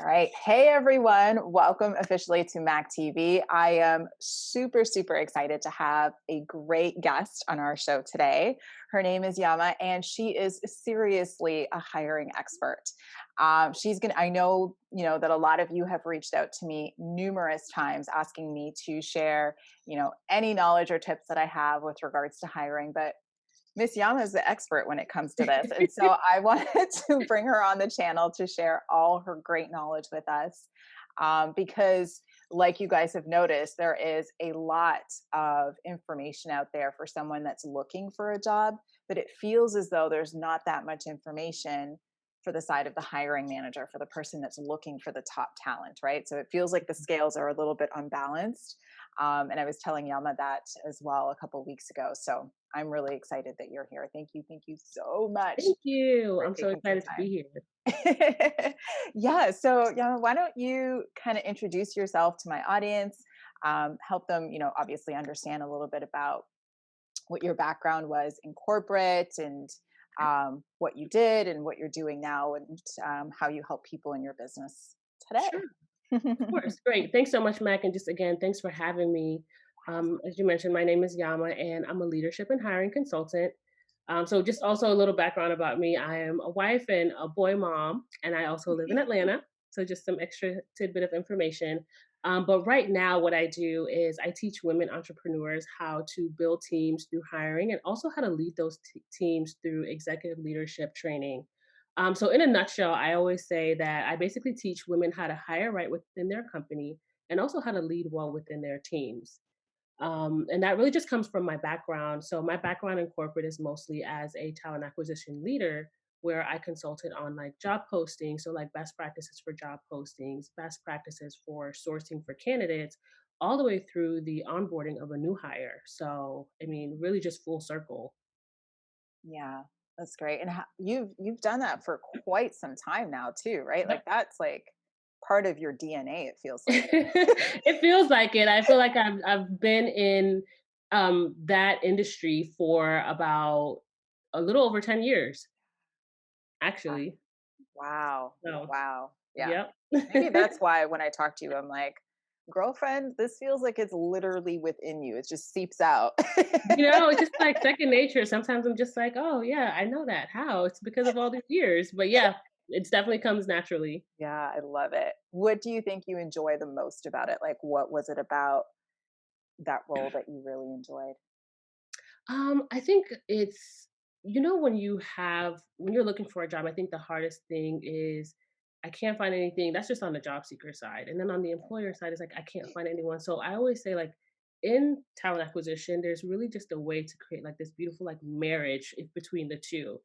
All right. Hey, everyone. Welcome officially to Mac TV. I am super, super excited to have a great guest on our show today. Her name is Yama, and she is seriously a hiring expert. I know, that a lot of you have reached out to me numerous times asking me to share, any knowledge or tips that I have with regards to hiring. But Miss Yama is the expert when it comes to this. And so I wanted to bring her on the channel to share all her great knowledge with us. Because, like you guys have noticed, there is a lot of information out there for someone that's looking for a job, but it feels as though there's not that much information for the side of the hiring manager, for the person that's looking for the top talent, right? So it feels like the scales are a little bit unbalanced. And I was telling Yama that as well a couple weeks ago. So I'm really excited that you're here. Thank you so much Thank you. for I'm so taking some excited to be here. time. Yeah. So, Yama, why don't you kind of introduce yourself to my audience, help them, obviously understand a little bit about what your background was in corporate and what you did and what you're doing now and how you help people in your business Sure, today. of course. Great. Thanks so much, Mac. And just again, thanks for having me. As you mentioned, my name is Yama, and I'm a leadership and hiring consultant. So, just also a little background about me. I am a wife and a boy mom, and I also live in Atlanta. So, just some extra tidbit of information. But right now, what I do is I teach women entrepreneurs how to build teams through hiring and also how to lead those teams through executive leadership training. So, in a nutshell, I always say that I basically teach women how to hire right within their company and also how to lead well within their teams. And that really just comes from my background. So, my background in corporate is mostly as a talent acquisition leader, where I consulted on like job postings. So, like best practices for job postings, best practices for sourcing for candidates, all the way through the onboarding of a new hire. So, I mean, really just full circle. Yeah, that's great. And you've done that for quite some time now too, right? Like that's like part of your DNA, it feels like. It feels like it. I feel like I've been in that industry for about a little over 10 years, Ah, actually. wow. So, Wow. Yeah. yep. Maybe that's why when I talk to you, I'm like, girlfriend, this feels like it's literally within you. It just seeps out. It's just like second nature. Sometimes I'm just like, "Oh, yeah, I know that. How? It's because of all these years." But yeah, it definitely comes naturally. Yeah, I love it. What do you think you enjoy the most about it? Like, what was it about that role that you really enjoyed? I think it's when you're looking for a job, I think the hardest thing is I can't find anything. That's just on the job seeker side. And then on the employer side, it's like I can't find anyone. So I always say like in talent acquisition, there's really just a way to create like this beautiful like marriage between the two.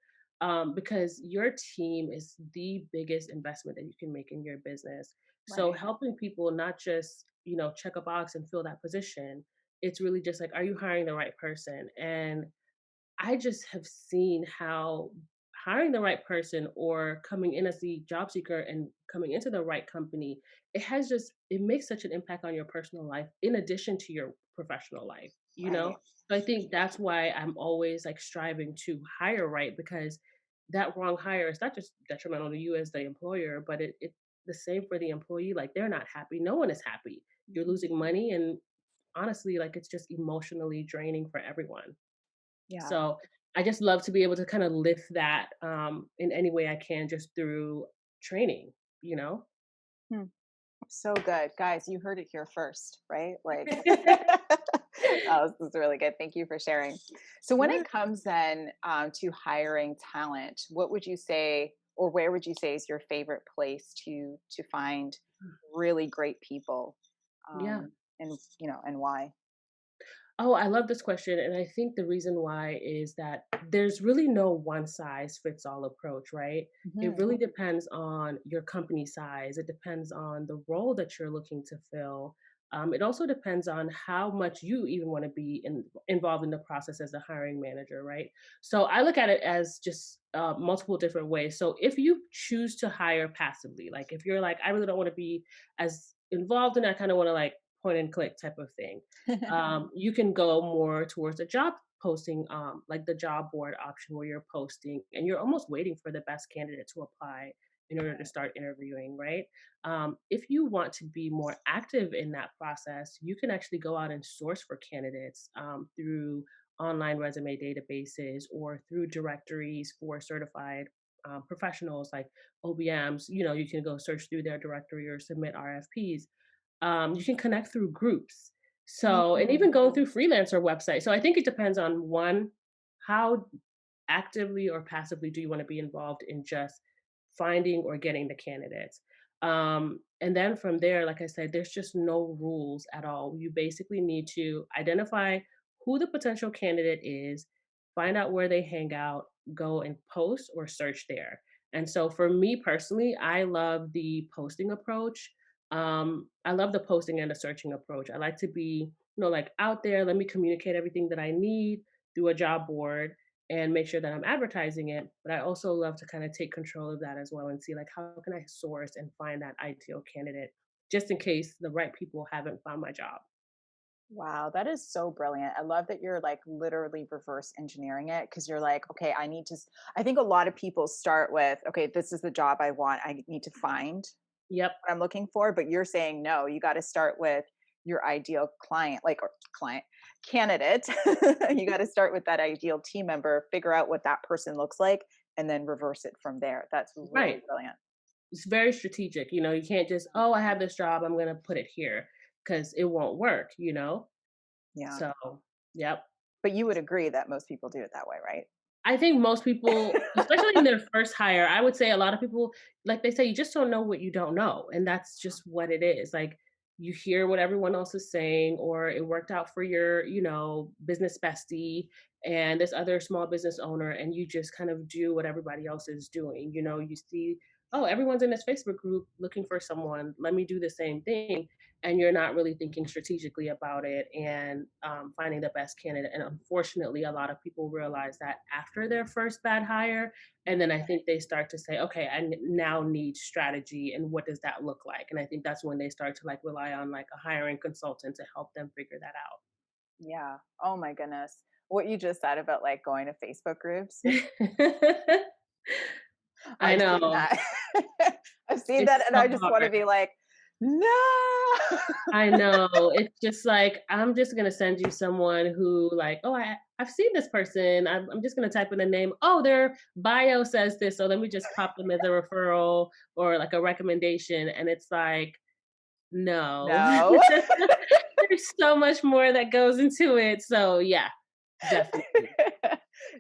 Because your team is the biggest investment that you can make in your business. So Right. helping people not just, check a box and fill that position, it's really just like, are you hiring the right person? And I just have seen how hiring the right person or coming in as the job seeker and coming into the right company, it makes such an impact on your personal life in addition to your professional life, you Right. know? So I think that's why I'm always like striving to hire right because that wrong hire is not just detrimental to you as the employer, but it the same for the employee. Like they're not happy. No one is happy. You're Mhm. losing money and honestly, like, it's just emotionally draining for everyone. Yeah. So, I just love to be able to kinda lift that, in any way I can just through training, you know? Hmm. So good. Guys, you heard it here first, right? Like, oh, this is really good. Thank you for sharing. So, when Yeah. it comes then to hiring talent, what would you say, or where would you say is your favorite place to find really great people, Yeah. and and why? Oh, I love this question, and I think the reason why is that there's really no one size fits all approach, right? It Hmm. really depends on your company size. It depends on the role that you're looking to fill. It also depends on how much you even want to be involved in the process as a hiring manager, right? So I look at it as just multiple different ways. So if you choose to hire passively, like if you're like, I really don't want to be as involved and I kind of want to like point and click type of thing, you can go more towards a job posting, like the job board option where you're posting and you're almost waiting for the best candidate to apply. in order to start interviewing, right? If you want to be more active in that process, you can actually go out and source for candidates through online resume databases or through directories for certified professionals like OBMs. You can go search through their directory or submit RFPs. You can connect through groups. So, and Mm. even going through freelancer websites. So I think it depends on one, how actively or passively do you want to be involved in just finding or getting the candidates? And then from there, like I said, there's just no rules at all. You basically need to identify who the potential candidate is, find out where they hang out, go and post or search there. And so for me personally, I love the posting approach. I love the posting and the searching approach. I like to be, like out there, let me communicate everything that I need through a job board and make sure that I'm advertising it. But I also love to kind of take control of that as well and see like how can I source and find that ideal candidate just in case the right people haven't found my job. Wow, that is so brilliant. I love that you're like literally reverse engineering it because you're like, okay, I think a lot of people start with, okay, this is the job I want. I need to find Yep. what I'm looking for. But you're saying, no, you got to start with your ideal client, like, or client candidate. You got to start with that ideal team member, figure out what that person looks like, and then reverse it from there. That's really Right. brilliant. It's very strategic. You can't just, oh, I have this job, I'm going to put it here because it won't work. Yeah. So, yep. But you would agree that most people do it that way, right? I think most people, especially in their first hire, I would say a lot of people, like they say, you just don't know what you don't know. And that's just what it is. Like you hear what everyone else is saying, or it worked out for your, business bestie and this other small business owner, and you just kind of do what everybody else is doing. You see, oh, everyone's in this Facebook group looking for someone. Let me do the same thing, and you're not really thinking strategically about it and finding the best candidate. And unfortunately, a lot of people realize that after their first bad hire. And then I think they start to say, okay, now need strategy. And what does that look like? And I think that's when they start to like rely on like a hiring consultant to help them figure that Yeah. Oh my goodness. What you just said about like going to Facebook groups, out. I I've seen know. that. I've seen that It's and so I just want to hard. be like, no. I know. It's just like, I'm just gonna send you someone who like, oh, I've seen this person. I'm just gonna type in a name. Oh, their bio says this, so let me just pop them as a referral or like a recommendation. And it's like, no. No. There's so much more that goes into it. So yeah, definitely.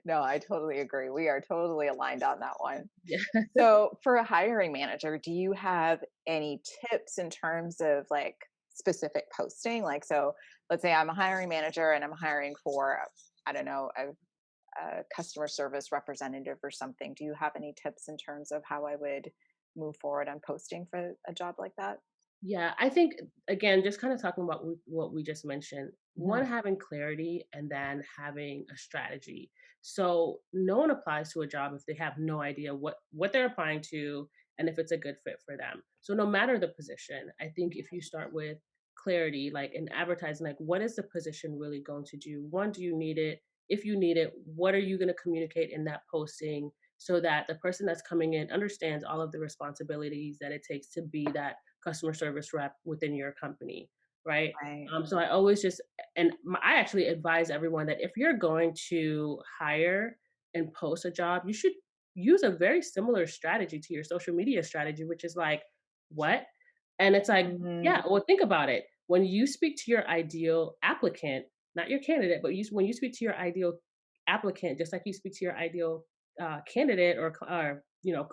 No, I totally agree. We are totally aligned on that one. Yeah. So, for a hiring manager, do you have any tips in terms of like specific posting? Like, so let's say I'm a hiring manager and I'm hiring for, I don't know, a customer service representative or something. Do you have any tips in terms of how I would move forward on posting for a job like that? Yeah, I think again, just kind of talking about what we just mentioned. Mhm. One, having clarity, and then having a strategy. So no one applies to a job if they have no idea what they're applying to and if it's a good fit for them. So no matter the position, I think if you start with clarity, like in advertising, like what is the position really going to do? One, do you need it? If you need it, what are you going to communicate in that posting so that the person that's coming in understands all of the responsibilities that it takes to be that customer service rep within your company, right? Right. So I always just, I actually advise everyone that if you're going to hire and post a job, you should use a very similar strategy to your social media strategy, which is like, what? And it's like, Mhm. yeah, well, think about it. When you speak to your ideal applicant, not your candidate, but when you speak to your ideal applicant, just like you speak to your ideal candidate or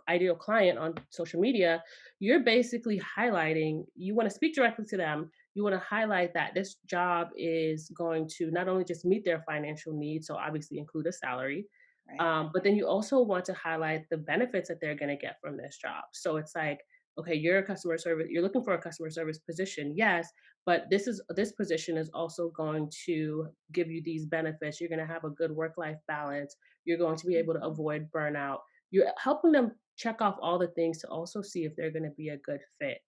ideal client on social media, you're basically highlighting, you want to speak directly to them. You want to highlight that this job is going to not only just meet their financial needs, so obviously include a salary, Right. but then you also want to highlight the benefits that they're going to get from this job. So it's like, okay, you're looking for a customer service position, yes, but this position is also going to give you these benefits. You're going to have a good work life balance. You're going to be able to Mhm. avoid burnout. You're helping them check off all the things to also see if they're going to be a good fit.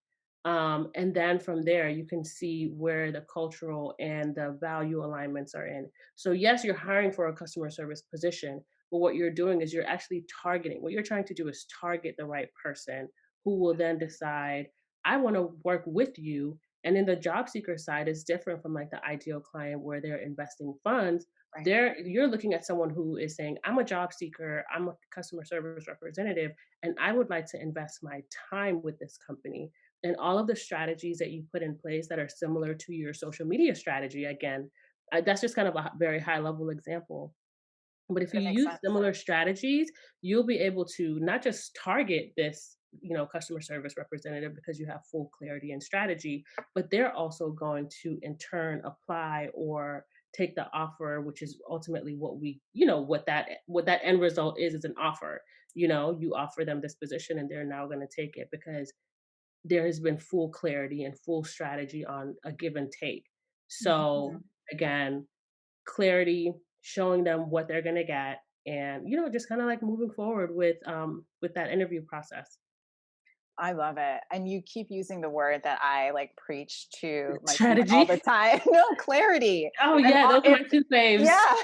And then from there, you can see where the cultural and the value alignments are in. So, yes, you're hiring for a customer service position, But what you're doing is you're actually targeting. What you're trying to do is target the right person who will then decide, I want to work with you. And in the job seeker side is different from like the ideal client where they're investing funds. Right. There you're looking at someone who is saying, I'm a job seeker, I'm a customer service representative, and I would like to invest my time with this company. And all of the strategies that you put in place that are similar to your social media strategy, again, that's just kind of a very high level example. But if But you it makes use sense. similar strategies, you'll be able to not just target this, customer service representative because you have full clarity and strategy, but they're also going to in turn apply or take the offer, which is ultimately what what that end result is an offer. You offer them this position and they're now going to take it because there has been full clarity and full strategy on a give and take. So Mhm. again, clarity, showing them what they're gonna get, and just kind of like moving forward with that interview process. I love it. And you keep using the word that I like preach to my team all Strategy. the time. No, clarity. Oh And yeah, those are if my two faves. yeah,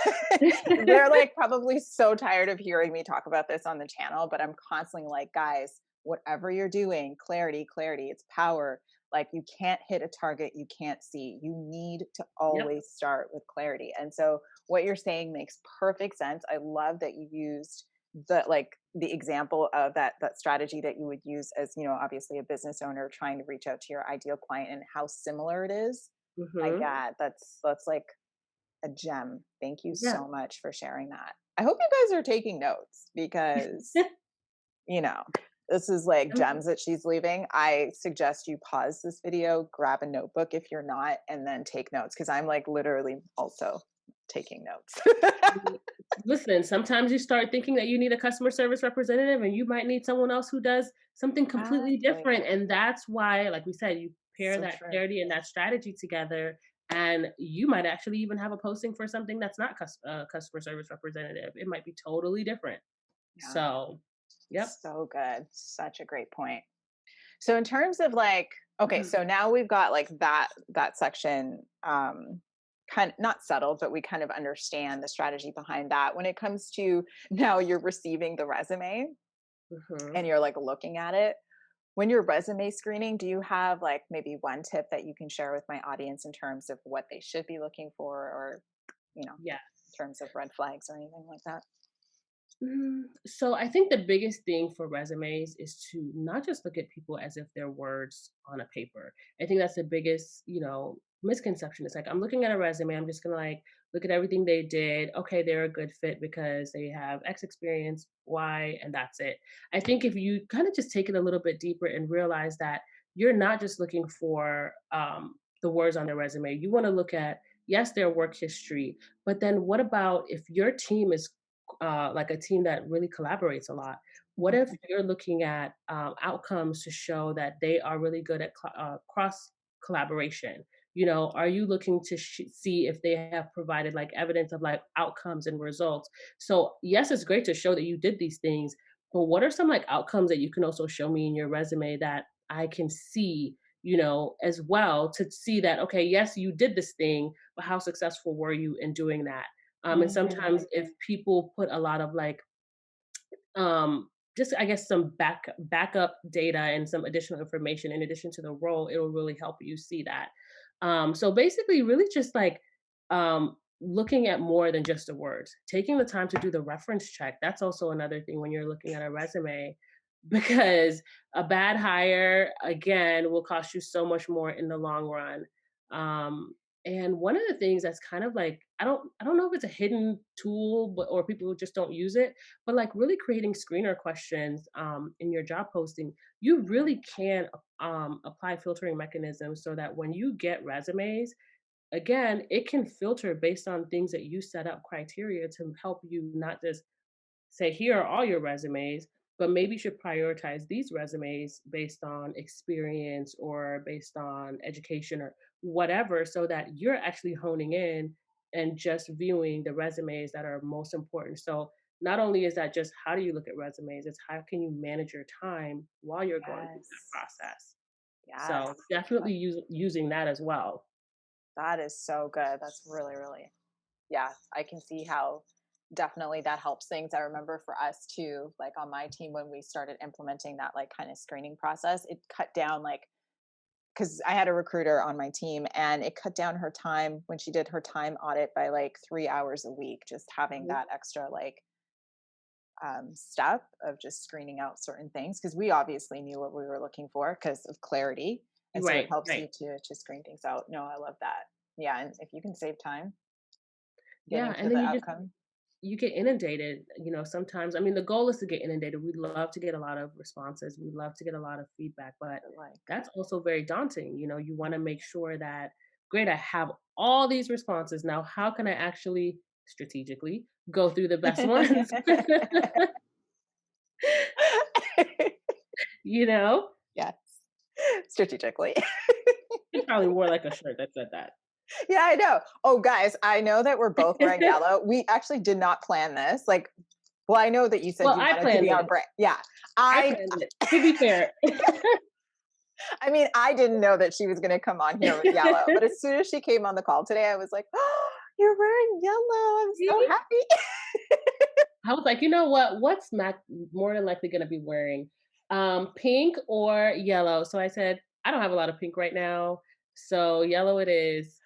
they're like probably so tired of hearing me talk about this on the channel, but I'm constantly like, guys, whatever you're doing, clarity, clarity, it's power. Like you can't hit a target you can't see. You need to Yep. always start with clarity. And so what you're saying makes perfect sense. I love that you used the example of that strategy that you would use as, obviously a business owner trying to reach out to your ideal client and how similar it is. My Hmm. God, that's like a gem. Thank you Yeah. so much for sharing that. I hope you guys are taking notes because, you know, this is like gems that she's leaving. I suggest you pause this video, grab a notebook if you're not, and then take notes because I'm like literally also taking notes. Listen, sometimes you start thinking that you need a customer service representative and you might need someone else who does something completely Exactly. different. And that's why, like we said, you pair So that true. clarity and that strategy together. And you might actually even have a posting for something that's not customer service representative. It might be totally different. Yeah. So, yep. So good. Such a great point. So in terms of like, okay, so now we've got like that section kind of not settled, but we kind of understand the strategy behind that. When it comes to now you're receiving the resume Mhm. and you're like looking at it, when you're resume screening, do you have like maybe one tip that you can share with my audience in terms of what they should be looking for or, Yeah. in terms of red flags or anything like that? So I think the biggest thing for resumes is to not just look at people as if they're words on a paper. I think that's the biggest, misconception. It's like I'm looking at a resume, I'm just gonna like look at everything they did. Okay, they're a good fit because they have X experience, Y, and that's it. I think if you kind of just take it a little bit deeper and realize that you're not just looking for the words on their resume. You want to look at yes, their work history, but then what about if your team is like a team that really collaborates a lot. What if Mhm. you're looking at outcomes to show that they are really good at cross collaboration? Are you looking to see if they have provided like evidence of like outcomes and results? So yes, it's great to show that you did these things, but what are some like outcomes that you can also show me in your resume that I can see? As well to see that, okay, yes, you did this thing, but how successful were you in doing that? And Mhm. sometimes if people put a lot of like, just I guess some backup data and some additional information in addition to the role, it will really help you see that. So basically, really just like looking at more than just the words, taking the time to do the reference check. That's also another thing when you're looking at a resume, because a bad hire again will cost you so much more in the long run. Um, and one of the things that's kind of like I don't know if it's a hidden tool, but or people just don't use it, but like really creating screener questions in your job posting, you Mhm. really can apply filtering mechanisms so that when you get resumes, again, it can filter based on things that you set up criteria to help you not just say, here are all your resumes, but maybe you should prioritize these resumes based on experience or based on education or whatever, so that you're actually honing in and just viewing the resumes that are most important. So not only is that just how do you look at resumes, it's how can you manage your time while you're going through that Yes. process. Yes. So definitely using that as well. That is so good. That's really, really, yeah, I can see how definitely that helps things. I remember for us too, like on my team when we started implementing that like kind of screening process, it cut down like because I had a recruiter on my team and it cut down her time when she did her time audit by like 3 hours a week, just having Mhm. that extra like step of just screening out certain things because we obviously knew what we were looking for because of clarity. And so it Right, helps right. you to screen things out. No, I love that. Yeah. And if you can save time getting Yeah, to and then the you just outcome. you get inundated, sometimes. I mean, the goal is to get inundated. We love to get a lot of responses. We love to get a lot of feedback, but But like, that's also very daunting. You want to make sure that, great, I have all these responses. Now, how can I actually strategically go through the best ones? you know? yes, strategically. It's probably more like a shirt that said that. Yeah, I know. Oh, guys, I know that we're both wearing yellow. We actually did not plan this. Like, well, I know that you said Well, you I wanted to planned be our it. brand. Yeah, I I. planned it. To be fair. I mean, I didn't know that she was going to come on here with yellow, but as soon as she came on the call today, I was like, "Oh, you're wearing yellow! I'm so See? happy." I was like, you know what? What's Mac more than likely going to be wearing? Pink or yellow? So I said, I don't have a lot of pink right now. So yellow it is.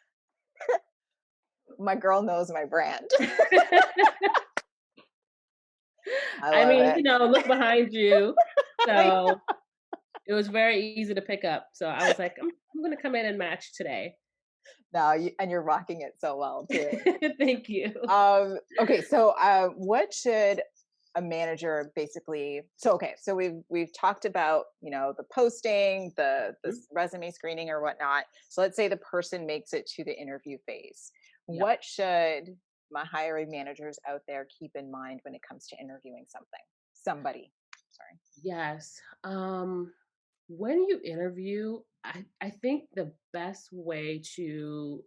My girl knows my brand. I I love mean, it. look behind you. I So it was very easy to pick up. So I was like, I'm going to come in and match today. know, and you're rocking it so well too. Thank you. Okay, so what should a manager basically? So okay, so we've talked about the posting, the Mhm. resume screening or whatnot. So let's say the person makes it to the interview phase. Yep. What should my hiring managers out there keep in mind when it comes to interviewing somebody? Sorry. Yes. When you interview, I think the best way to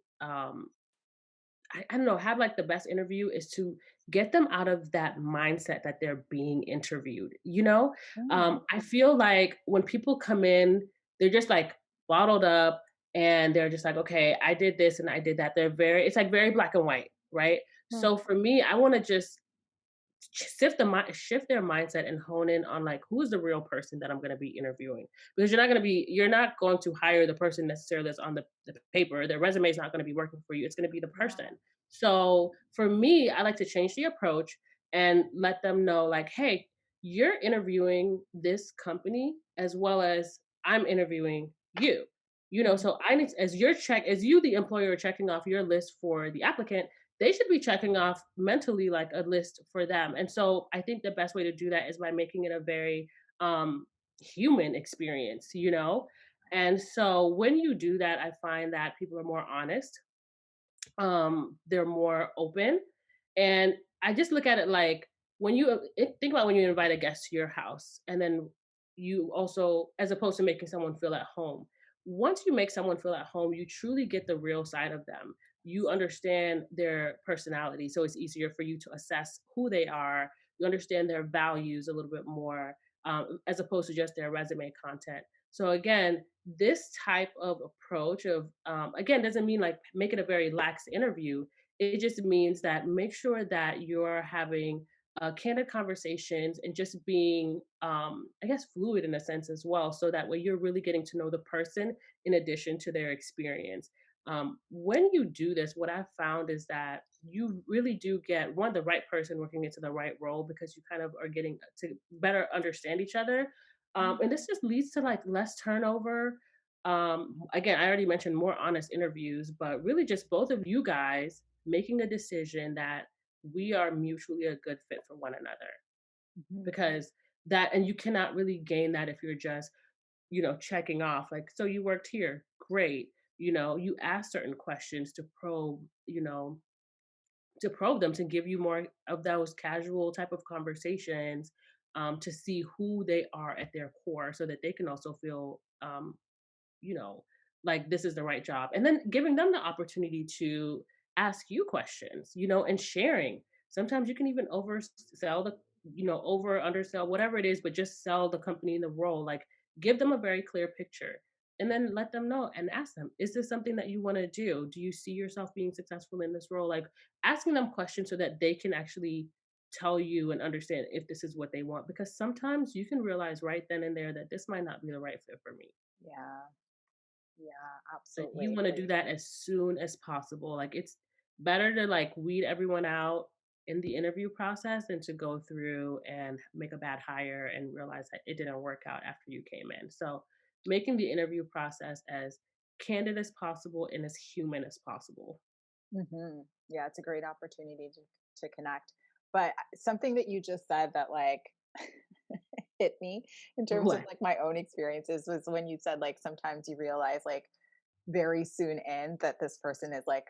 I don't know, have like the best interview is to get them out of that mindset that they're being interviewed. I Okay. feel like when people come in, they're just like bottled up and they're just like, okay, I did this and I did that. It's like very black and white, right? Hmm. So for me, I want to just shift their mindset and hone in on like who's the real person that I'm going to be interviewing, because you're not going to hire the person necessarily that's on the paper. Their resume is not going to be working for you. It's going to be the person. Yeah. So for me, I like to change the approach and let them know like, hey, you're interviewing this company as well as I'm interviewing you. Hmm. So I need, as you the employer are checking off your list for the applicant, they should be checking off mentally like a list for them. And so I think the best way to do that is by making it a very human experience. And so when you do that, I find that people are more honest, they're more open. And I just look at it like, think about when you invite a guest to your house, and then you also, as opposed to making someone feel at home, once you make someone feel at home, you truly get the real side of them. You understand their personality, so it's easier for you to assess who they are. You understand their values a little bit more, as opposed to just their resume content. So again, this type of approach of, again, doesn't mean like make it a very lax interview. It just means that make sure that you're having candid conversations and just being, I guess, fluid in a sense as well, so that way you're really getting to know the person in addition to their experience. When you do this, what I've found is that you really do get one, the right person working into the right role, because you kind of are getting to better understand each other. And this just leads to like less turnover. Again, I already mentioned more honest interviews, but really just both of you guys making a decision that we are mutually a good fit for one another. Mhm. Because that, and you cannot really gain that if you're just, checking off like, so you worked here, great. You ask certain questions to probe them, to give you more of those casual type of conversations, to see who they are at their core, so that they can also feel, you know, like this is the right job. And then giving them the opportunity to ask you questions, and sharing. Sometimes you can even oversell over, undersell, whatever it is, but just sell the company in the role. Like, give them a very clear picture. and then let them know and ask them, is this something that you want to do? Do you see yourself being successful in this role? Like asking them questions so that they can actually tell you and understand if this is what they want, because sometimes you can realize right then and there that this might not be the right fit for me. Yeah. Yeah, But you absolutely want to do agree. that as soon as possible. Like it's better to like weed everyone out in the interview process than to go through and make a bad hire and realize that it didn't work out after you came in. So making the interview process as candid as possible and as human as possible. Yeah, it's a great opportunity to connect. But something that you just said that like hit me in terms of What? like my own experiences was when you said like sometimes you realize like very soon in that this person is like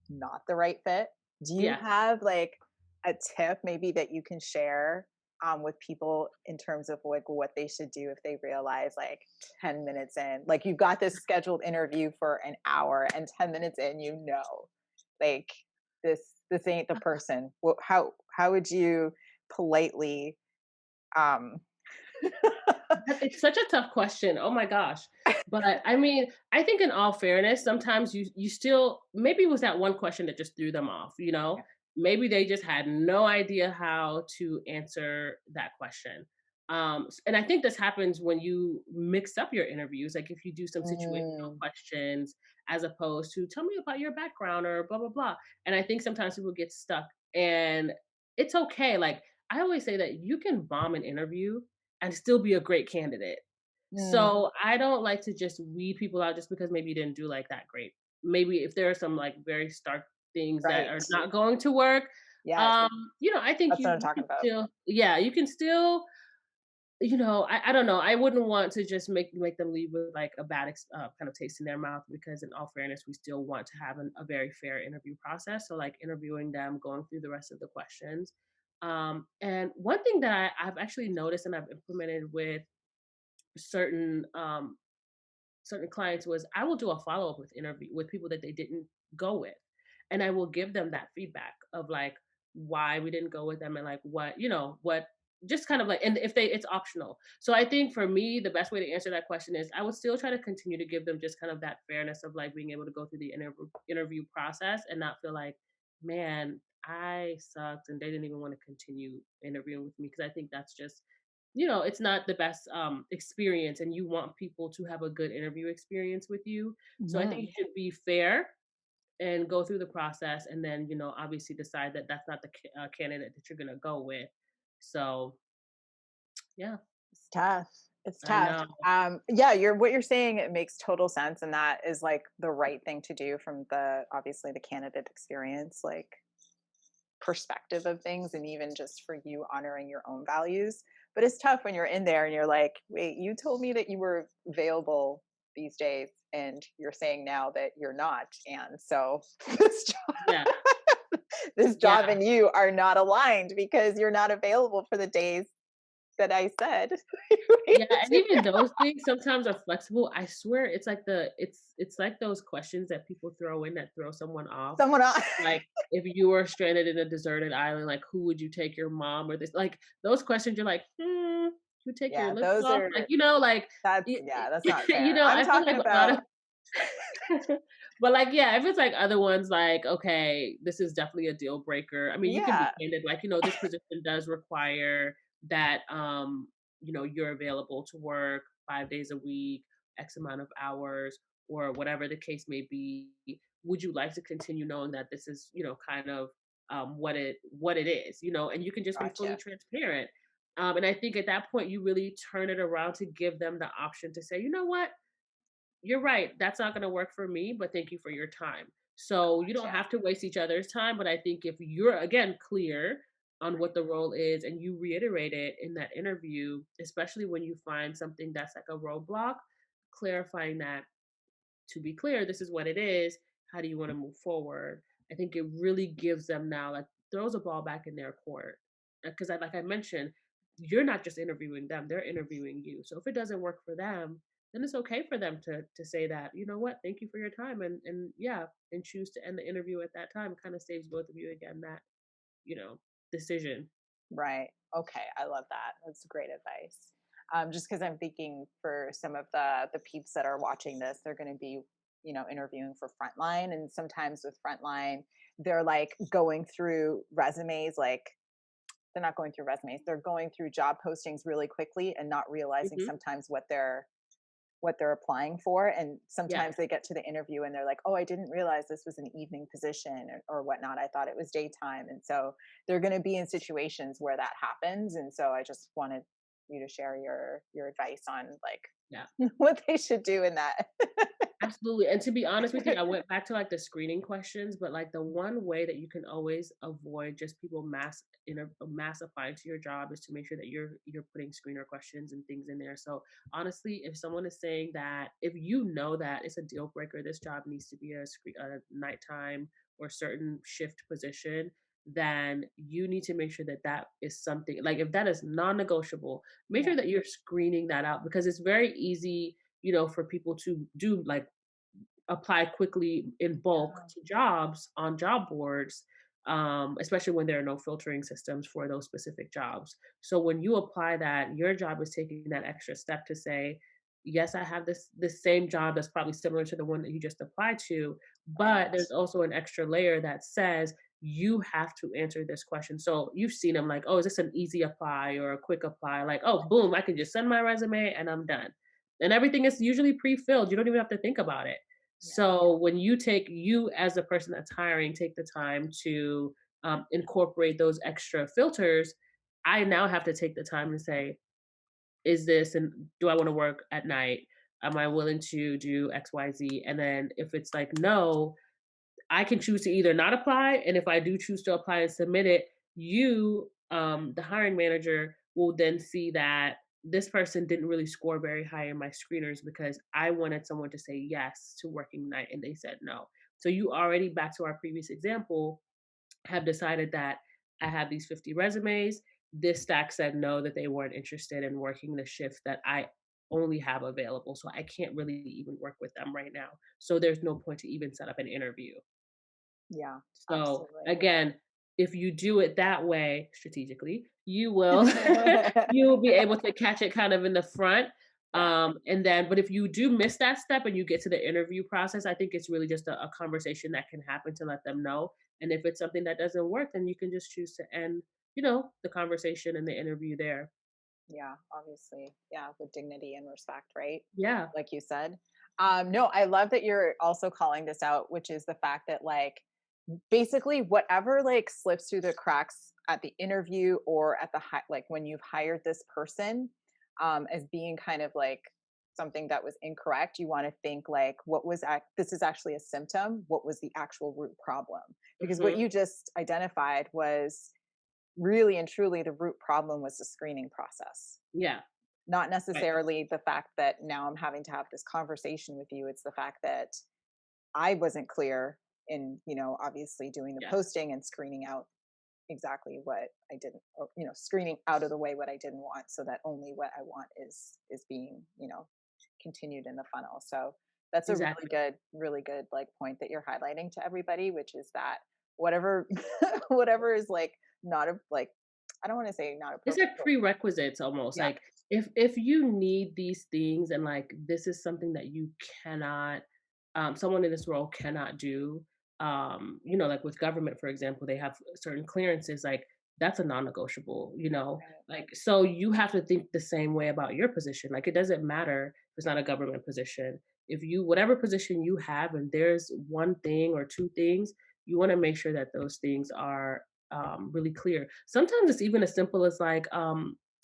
not the right fit. Do you Yeah. have like a tip maybe that you can share with people in terms of like what they should do if they realize like 10 minutes in, like you've got this scheduled interview for an hour and 10 minutes in, like this ain't the person. Well, how would you politely um It's such a tough question. Oh my gosh. But I mean, I think in all fairness, sometimes you still maybe it was that one question that just threw them off, you know? yeah. Maybe they just had no idea how to answer that question. And I think this happens when you mix up your interviews. Like if you do some situational Mm, questions as opposed to tell me about your background or blah blah blah. And I think sometimes people get stuck, and it's okay. Like I always say that you can bomb an interview and still be a great candidate. mm, So I don't like to just weed people out just because maybe you didn't do like that great. Maybe if there are some like very stark things that right. are not going to work, Yes, I think that's what I'm you talking can about. still, yeah, you can still, I don't know. I wouldn't want to just make them leave with like a bad kind of taste in their mouth, because in all fairness, we still want to have a very fair interview process. So like interviewing them, going through the rest of the questions. And one thing that I've actually noticed and I've implemented with certain certain clients was I will do a follow up with interview with people that they didn't go with, and I will give them that feedback of like why we didn't go with them and like what just kind of like, and if they it's optional. So I think for me the best way to answer that question is I would still try to continue to give them just kind of that fairness of like being able to go through the interview process and not feel like, man, I sucked and they didn't even want to continue interviewing with me, because I think that's just, it's not the best experience, and you want people to have a good interview experience with you. So I think Mhm. you should be fair and go through the process, and then obviously decide that that's not the candidate that you're going to go with. So yeah, It's tough. It's I tough. know. Yeah, what you're saying, it makes total sense, and that is like the right thing to do from the obviously the candidate experience, like perspective of things, and even just for you honoring your own values. But it's tough when you're in there and you're like, wait, you told me that you were available these days, and you're saying now that you're not, and so Yeah, this job yeah. and you are not aligned because you're not available for the days that I said. Yeah, and even those things sometimes are flexible. I swear it's like it's like those questions that people throw in that throw someone off. Someone else. Like if you were stranded in a deserted island, like who would you take, your mom or this? Like those questions, you're like, you take your Yeah, lip those gloss, are like like yeah, that's not fair. I'm I feel talking like a lot of about but like, yeah, if it's like other ones, like, okay, this is definitely a deal breaker. I mean, you can be yeah, candid, like, this position does require that, you're available to work 5 days a week, X amount of hours, or whatever the case may be. Would you like to continue knowing that this is, kind of what it is, and you can just be fully gotcha. transparent. And I think at that point, you really turn it around to give them the option to say, you know what? You're right. That's not going to work for me, but thank you for your time. So you don't Gotcha. have to waste each other's time. But I think if you're, again, clear on what the role is and you reiterate it in that interview, especially when you find something that's like a roadblock, clarifying that, to be clear, this is what it is. How do you want to move forward? I think it really gives them now, like, throws a ball back in their court. Because, like I mentioned, you're not just interviewing them; they're interviewing you. So if it doesn't work for them, then it's okay for them to say that, you know what, thank you for your time, and yeah, and choose to end the interview at that time. Kind of saves both of you again that you know decision. Right. Okay. I love that. That's great advice. Just because I'm thinking for some of the peeps that are watching this, they're going to be, interviewing for frontline, and sometimes with frontline, they're like going through resumes, like they're not going through resumes, they're going through job postings really quickly and not realizing Mhm. sometimes what they're applying for. And Yeah. sometimes they get to the interview and they're like, oh, I didn't realize this was an evening position, or whatnot. I thought it was daytime. And so they're going to be in situations where that happens. And so I just wanted you to share your advice on like Yeah. what they should do in that. Absolutely, and to be honest with you, I went back to, like, the screening questions, but, like, the one way that you can always avoid just people mass applying to your job is to make sure that you're putting screener questions and things in there. So, honestly, if someone is saying that if you know that it's a deal breaker, this job needs to be a nighttime or certain shift position, then you need to make sure that that is something like, if that is non-negotiable, make Yeah. sure that you're screening that out because it's very easy, for people to do like apply quickly in bulk Yeah. to jobs on job boards, especially when there are no filtering systems for those specific jobs. So when you apply that, your job is taking that extra step to say, yes, I have this same job that's probably similar to the one that you just applied to, but Right. there's also an extra layer that says you have to answer this question. So you've seen them like, oh, is this an easy apply or a quick apply? Like, oh, boom, I can just send my resume and I'm done. And everything is usually pre-filled. You don't even have to think about it. Yeah. So when you as a person that's hiring, take the time to incorporate those extra filters, I now have to take the time to say, is this and do I want to work at night? Am I willing to do X, Y, Z? And then if it's like no, I can choose to either not apply, and if I do choose to apply and submit it, the hiring manager, will then see that this person didn't really score very high in my screeners because I wanted someone to say yes to working night and they said no. So you already, back to our previous example, have decided that I have these 50 resumes. This stack said no, that they weren't interested in working the shift that I only have available. So I can't really even work with them right now. So there's no point to even set up an interview. Yeah. So Absolutely. again, if you do it that way strategically, you will you will be able to catch it kind of in the front. Yeah. And then, but if you do miss that step and you get to the interview process, I think it's really just a conversation that can happen to let them know. And if it's something that doesn't work, then you can just choose to end, the conversation and the interview there. Yeah, obviously. Yeah, with dignity and respect, right? Yeah. Like you said. No, I love that you're also calling this out, which is the fact that like basically whatever like slips through the cracks at the interview or at like when you've hired this person, as being kind of like something that was incorrect, you want to think like this is actually a symptom, what was the actual root problem? Because what Hmm. you just identified was really and truly the root problem was the screening process, Yeah. not Right. necessarily the fact that now I'm having to have this conversation with you. It's the fact that I wasn't clear in, obviously doing the Yeah. posting and screening out exactly what I didn't, or, screening out of the way what I didn't want, so that only what I want is being, continued in the funnel. So that's a Exactly. really good like point that you're highlighting to everybody, which is that whatever whatever is like not a like I don't want to say not It's appropriate, like but prerequisites almost, yeah, like, if you need these things and, like, this is something that you cannot, someone in this role cannot do, like, with government, for example, they have certain clearances, like, that's a non-negotiable, right, like, so you have to think the same way about your position, like, it doesn't matter if it's not a government position. If you whatever position you have and there's 1 thing or 2 things, you wanna make sure that those things are really clear. Sometimes it's even as simple as like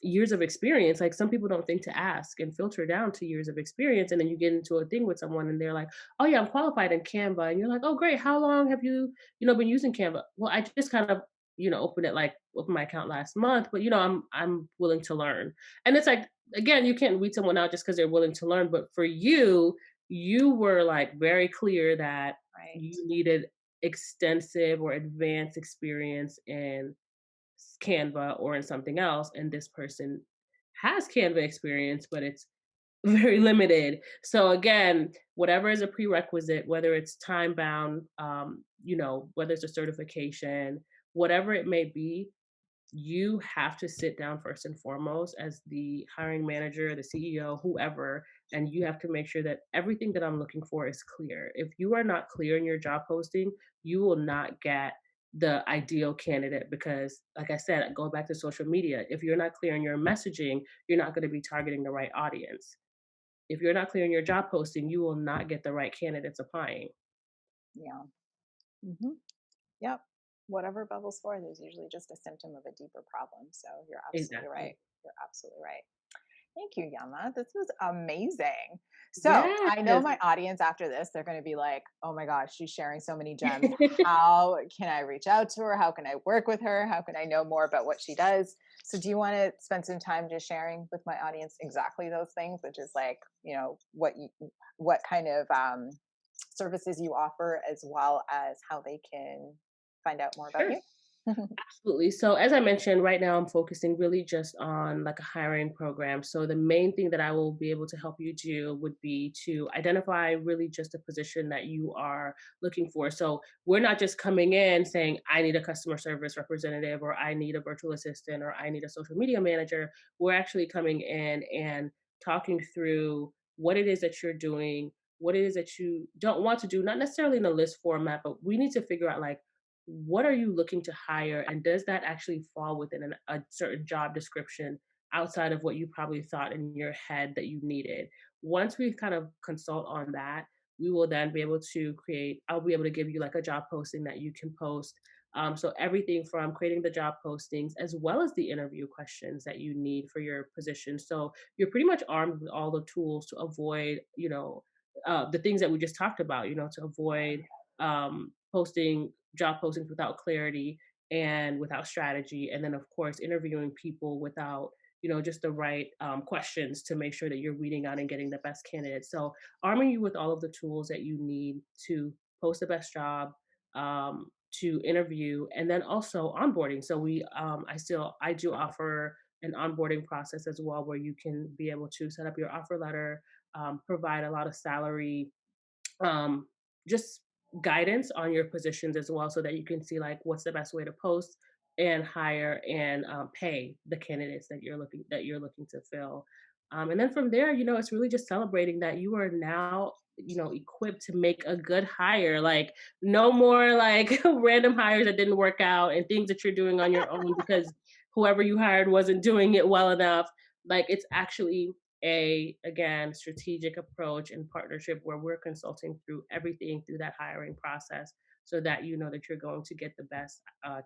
years of experience. Like some people don't think to ask and filter down to years of experience, and then you get into a thing with someone, and they're like, "Oh yeah, I'm qualified in Canva," and you're like, "Oh great, how long have you been using Canva?" Well, I just kind of opened my account last month, but I'm willing to learn, and it's like again, you can't weed someone out just because they're willing to learn, but for you, you were like very clear that right, you needed extensive or advanced experience in Canva or in something else, and this person has Canva experience, but it's very limited. So again, whatever is a prerequisite, whether it's time bound, whether it's a certification, whatever it may be, you have to sit down first and foremost as the hiring manager, the CEO, whoever, and you have to make sure that everything that I'm looking for is clear. If you are not clear in your job posting, you will not get the ideal candidate because, like I said, go back to social media. If you're not clear in your messaging, you're not going to be targeting the right audience. If you're not clear in your job posting, you will not get the right candidates applying. Yeah. Hmm. Yep. Whatever bubbles forth is usually just a symptom of a deeper problem. So you're absolutely right. Exactly. You're absolutely right. Thank you, Yama. This was amazing. So I know Yes. my audience after this, they're going to be like, oh my gosh, she's sharing so many gems. How can I reach out to her? How can I work with her? How can I know more about what she does? So do you want to spend some time just sharing with my audience exactly those things, which is like, what kind of services you offer, as well as how they can find out more about Sure. you? Absolutely. So as I mentioned, right now I'm focusing really just on like a hiring program. So the main thing that I will be able to help you do would be to identify really just a position that you are looking for. So we're not just coming in saying, I need a customer service representative, or I need a virtual assistant, or I need a social media manager. We're actually coming in and talking through what it is that you're doing, what it is that you don't want to do, not necessarily in a list format, but we need to figure out like, what are you looking to hire, and does that actually fall within a certain job description outside of what you probably thought in your head that you needed? Once we kind of consult on that, we will then be able to create, I'll be able to give you like a job posting that you can post. So everything from creating the job postings as well as the interview questions that you need for your position. So you're pretty much armed with all the tools to avoid, the things that we just talked about, to avoid posting job postings without clarity and without strategy, and then of course interviewing people without just the right questions to make sure that you're weeding out and getting the best candidates. So arming you with all of the tools that you need to post the best job, to interview, and then also onboarding. So I do offer an onboarding process as well, where you can be able to set up your offer letter, provide a lot of salary, um, just guidance on your positions as well, so that you can see like what's the best way to post and hire and pay the candidates that you're looking to fill. And then from there, it's really just celebrating that you are now equipped to make a good hire. Like no more like random hires that didn't work out and things that you're doing on your own because whoever you hired wasn't doing it well enough. Like it's actually a again strategic approach and partnership where we're consulting through everything through that hiring process, so that you know that you're going to get the best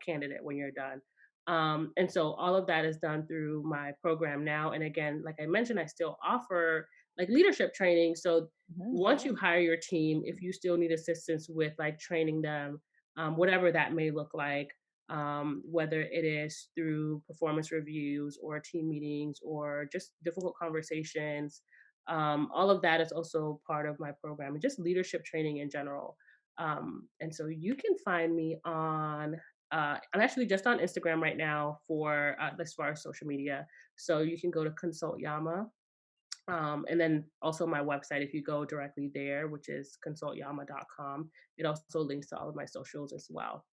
candidate when you're done. And so all of that is done through my program now, and again, like I mentioned, I still offer like leadership training. So Mhm. once you hire your team, if you still need assistance with like training them, whatever that may look like, whether it is through performance reviews or team meetings or just difficult conversations. All of that is also part of my program and just leadership training in general. And so you can find me on, I'm actually just on Instagram right now for as far as social media. So you can go to Consult Yama. And then also my website, if you go directly there, which is consultyama.com, it also links to all of my socials as well.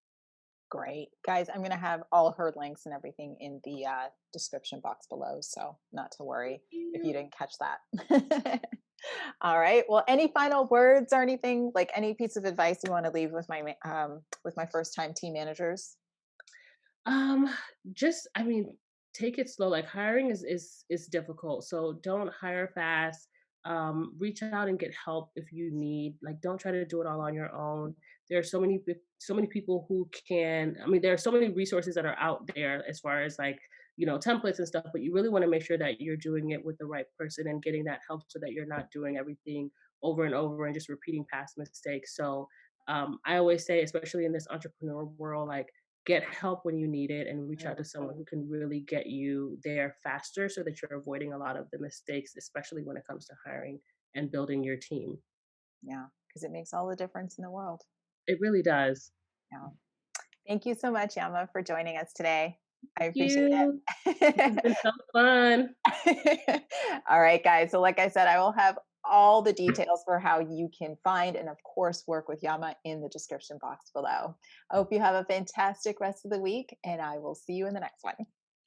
Great. Guys, I'm going to have all her links and everything in the description box below. So, not to worry if you didn't catch that. All right. Well, any final words or anything, like any piece of advice you want to leave with my first time team managers? Um, just I mean, take it slow. Like hiring is difficult. So don't hire fast. Reach out and get help if you need. Like don't try to do it all on your own. There are so many people who can, I mean, there are so many resources that are out there as far as like, templates and stuff, but you really want to make sure that you're doing it with the right person and getting that help so that you're not doing everything over and over and just repeating past mistakes. So I always say, especially in this entrepreneur world, like get help when you need it and reach out to someone who can really get you there faster so that you're avoiding a lot of the mistakes, especially when it comes to hiring and building your team. Yeah, because it makes all the difference in the world. It really does. Yeah. Thank you so much, Yama, for joining us today. I Thank appreciate you. This has it. been so fun. All right, guys. So, like I said, I will have all the details for how you can find and, of course, work with Yama in the description box below. I hope you have a fantastic rest of the week, and I will see you in the next one.